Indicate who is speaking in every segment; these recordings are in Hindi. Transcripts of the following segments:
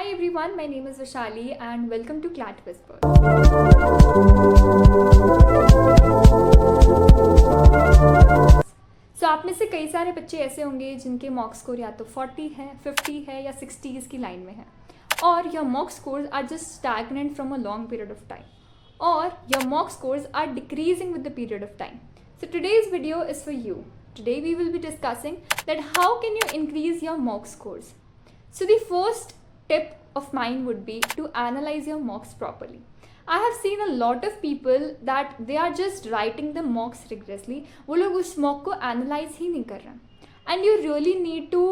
Speaker 1: Hi everyone, my name is Vishali and welcome to Clat Whisper. आप में से कई सारे बच्चे ऐसे होंगे जिनके मॉक स्कोर या तो 40 है, 50 है या 60s की लाइन में है, और your mock scores are just stagnant from a long period of time, or your mock scores are decreasing with the period of time. So today's video is for you. Today we will be discussing that how can you increase your mock scores. So the first tip of mine would be to analyze your mocks properly. I have seen a lot of people that they are just writing the mocks rigorously. वो लोग उस mock को analyze ही नहीं कर रहे. And you really need to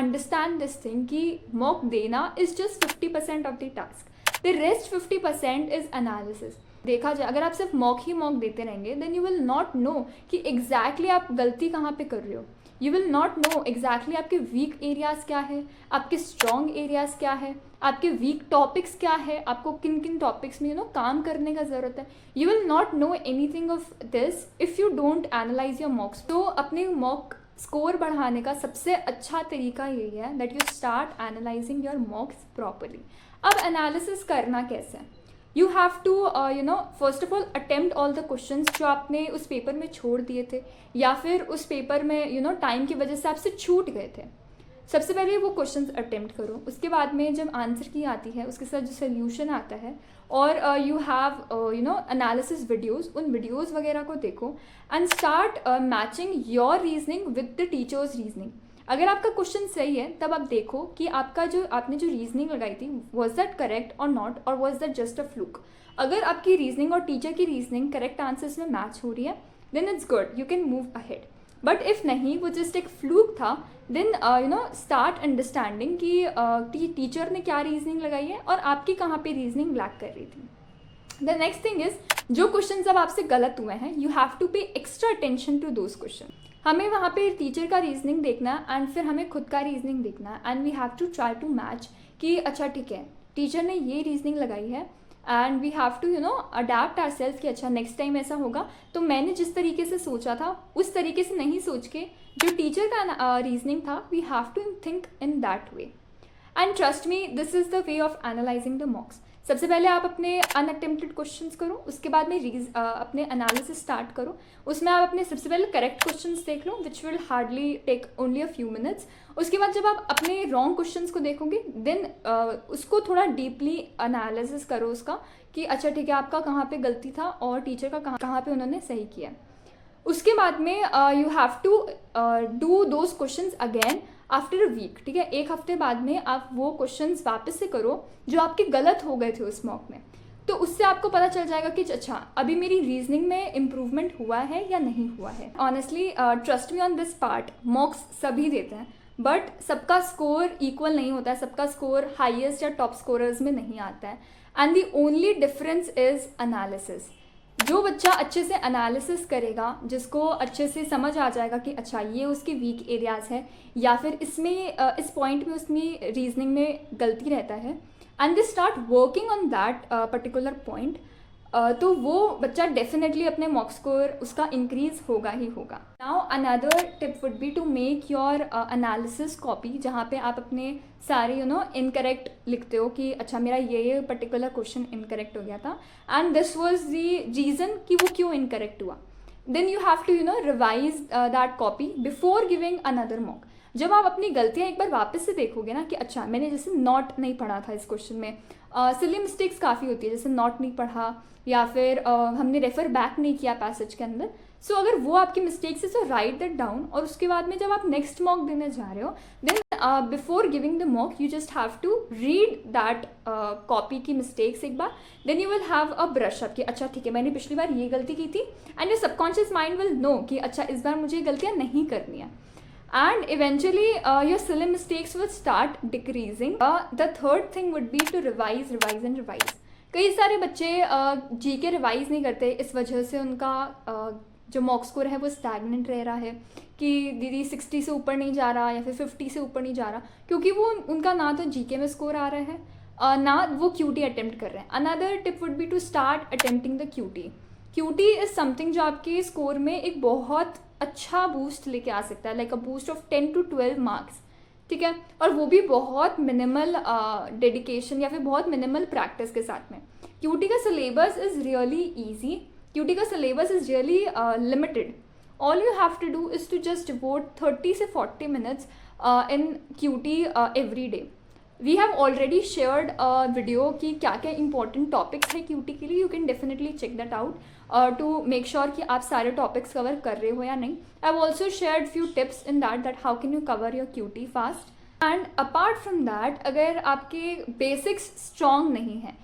Speaker 1: understand this thing कि mock देना is just 50% of the task. The rest 50% is analysis. देखा जाए अगर आप सिर्फ mock ही mock देते रहेंगे then you will not know कि exactly आप गलती कहाँ पे कर रहे हो. You will not know exactly आपके weak areas क्या है, आपके strong areas क्या है, आपके weak topics क्या है, आपको किन किन topics में काम करने का ज़रूरत है. You will not know anything of this if you don't analyze your mocks. तो अपने mock score बढ़ाने का सबसे अच्छा तरीका यही है that you start analyzing your mocks properly. अब analysis करना कैसे है? You have to first of all attempt all the questions जो आपने उस पेपर में छोड़ दिए थे या फिर उस पेपर में टाइम की वजह से आपसे छूट गए थे. सबसे पहले वो क्वेश्चंस अटेम्प्ट करो. उसके बाद में जब आंसर की आती है उसके साथ जो सोल्यूशन आता है और यू हैव एनालिसिस वीडियोस, उन वीडियोस वगैरह को देखो and start matching your reasoning with the teachers reasoning. अगर आपका क्वेश्चन सही है तब आप देखो कि आपने जो रीजनिंग लगाई थी वॉज दैट करेक्ट और नॉट, और was that just a fluke. अगर आपकी रीजनिंग और टीचर की रीजनिंग करेक्ट आंसर्स में मैच हो रही है then it's good, you can move ahead. But if नहीं, वो जस्ट एक फ्लूक था, देन स्टार्ट अंडरस्टैंडिंग कि टीचर ने क्या रीजनिंग लगाई है और आपकी कहाँ पे रीजनिंग लैक कर रही थी. द नेक्स्ट थिंग इज जो क्वेश्चन अब आपसे गलत हुए हैं you have to pay extra attention to those question. हमें वहाँ पे टीचर का रीजनिंग देखना है एंड फिर हमें खुद का रीजनिंग देखना है and we have to try to match कि अच्छा ठीक है टीचर ने ये रीजनिंग लगाई है and we have to adapt our self कि अच्छा नेक्स्ट टाइम ऐसा होगा तो मैंने जिस तरीके से सोचा था उस तरीके से नहीं सोच के जो टीचर का रीजनिंग था we have to think in that way. And trust me this is the way of analysing the mocks. सबसे पहले आप अपने अनअटेम्प्टेड क्वेश्चंस करो, उसके बाद में अपने एनालिसिस स्टार्ट करो. उसमें आप अपने सबसे पहले करेक्ट क्वेश्चंस देख लो which will hardly take only a few minutes. उसके बाद जब आप अपने रॉन्ग क्वेश्चंस को देखोगे देन उसको थोड़ा डीपली एनालिसिस करो उसका कि अच्छा ठीक है आपका कहाँ पे गलती था और टीचर का कहाँ पे उन्होंने सही किया. उसके बाद में you have to do those questions again after a week. ठीक है, एक हफ्ते बाद में आप वो क्वेश्चंस वापस से करो जो आपके गलत हो गए थे उस मॉक में. तो उससे आपको पता चल जाएगा कि अच्छा अभी मेरी रीजनिंग में इम्प्रूवमेंट हुआ है या नहीं हुआ है. Honestly trust me on this part, मॉक्स सभी देते हैं बट सबका स्कोर इक्वल नहीं होता है, सबका स्कोर हाईएस्ट या टॉप स्कोरर्स में नहीं आता है. And the only difference is analysis. जो बच्चा अच्छे से एनालिसिस करेगा, जिसको अच्छे से समझ आ जाएगा कि अच्छा ये उसके वीक एरियाज है या फिर इसमें इस पॉइंट में उसमें रीजनिंग में गलती रहता है and they start working on that particular point, तो वो बच्चा डेफिनेटली अपने मॉक स्कोर उसका इंक्रीज होगा ही होगा. Now another tip would be to make your analysis copy जहाँ पे आप अपने सारे इनकरेक्ट लिखते हो कि अच्छा मेरा ये पर्टिकुलर क्वेश्चन इनकरेक्ट हो गया था and this was the reason कि वो क्यों इनकरेक्ट हुआ. Then you have to revise that copy before giving another mock. जब आप अपनी गलतियाँ एक बार वापस से देखोगे ना कि अच्छा मैंने जैसे नॉट नहीं पढ़ा था इस क्वेश्चन में, सिली मिस्टेक्स काफ़ी होती है जैसे नॉट नहीं पढ़ा या फिर हमने रेफर बैक नहीं किया पैसेज के अंदर. सो अगर वो आपकी मिस्टेक्स है तो राइट दैट डाउन और उसके बाद में जब आप नेक्स्ट मॉक देने जा रहे हो then before giving the mock you just have to read that copy की मिस्टेक्स एक बार. Then you will have a brush up कि अच्छा ठीक है मैंने पिछली बार ये गलती की थी and your subconscious mind will know कि अच्छा इस बार मुझे ये गलतियाँ नहीं करनी है. And eventually your silly mistakes will start decreasing. The third thing would be to revise and revise. कई सारे बच्चे जी के रिवाइज नहीं करते, इस वजह से उनका जो मॉक स्कोर है वो स्टैगनेंट रह रहा है कि दीदी 60 से ऊपर नहीं जा रहा या फिर 50 से ऊपर नहीं जा रहा, क्योंकि वो उनका ना तो जी के में स्कोर आ रहा है ना वो क्यूटी अटेम्प्ट कर रहे हैं. Another tip would be to start attempting the QT. QT is something जो आपके स्कोर में एक बहुत अच्छा बूस्ट लेके आ सकता है, like a boost of 10 to 12 marks. ठीक है, और वो भी बहुत मिनिमल डेडिकेशन या फिर बहुत मिनिमल प्रैक्टिस के साथ में। क्यूटी का syllabus is really easy, QT का syllabus is really limited. All you have to do is to just devote 30 से 40 minutes in QT every day. We have already shared video कि क्या क्या इंपॉर्टेंट टॉपिक्स है क्यूटी के लिए। You can definitely check that out to make sure कि आप सारे टॉपिक्स कवर कर रहे हो या नहीं। I have also shared few tips in that how can you cover your QT fast. And apart from that, अगर आपके बेसिक्स स्ट्रॉन्ग नहीं है,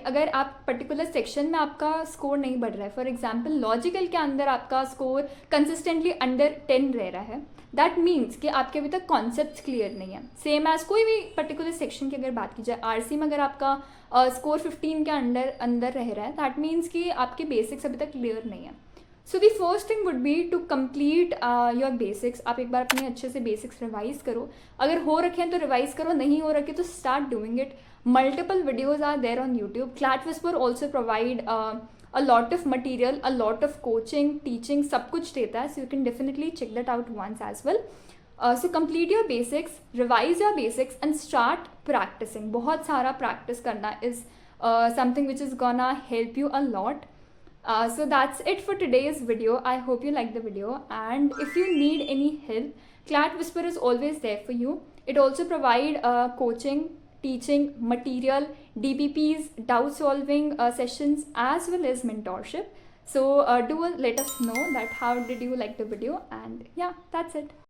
Speaker 1: अगर आप पर्टिकुलर सेक्शन में आपका स्कोर नहीं बढ़ रहा है, फॉर एग्जाम्पल लॉजिकल के अंदर आपका स्कोर कंसिस्टेंटली अंडर 10 रह रहा है, दैट मीन्स कि आपके अभी तक कॉन्सेप्ट क्लियर नहीं है। सेम एज कोई भी पर्टिकुलर सेक्शन की अगर बात की जाए, आरसी में अगर आपका स्कोर 15 के अंदर रह रहा है, दैट मीन्स कि आपके बेसिक्स अभी तक क्लियर नहीं है। So the first thing would be to complete your basics. आप एक बार अपने अच्छे से बेसिक्स रिवाइज करो, अगर हो रखे हैं तो रिवाइज करो, नहीं हो रखे तो start doing it. Multiple videos are there on YouTube. CLAT whisper also provide a lot of material, a lot of coaching, teaching, सब कुछ देता है, so you can definitely check that out once as well. So complete your basics, revise your basics and start practicing. बहुत सारा practice करना is something which is gonna help you a lot. So that's it for today's video. I hope you liked the video, and if you need any help, Clat Whisper is always there for you. It also provide coaching, teaching material, DBPs, doubt solving sessions, as well as mentorship. So do let us know that how did you like the video, and yeah, that's it.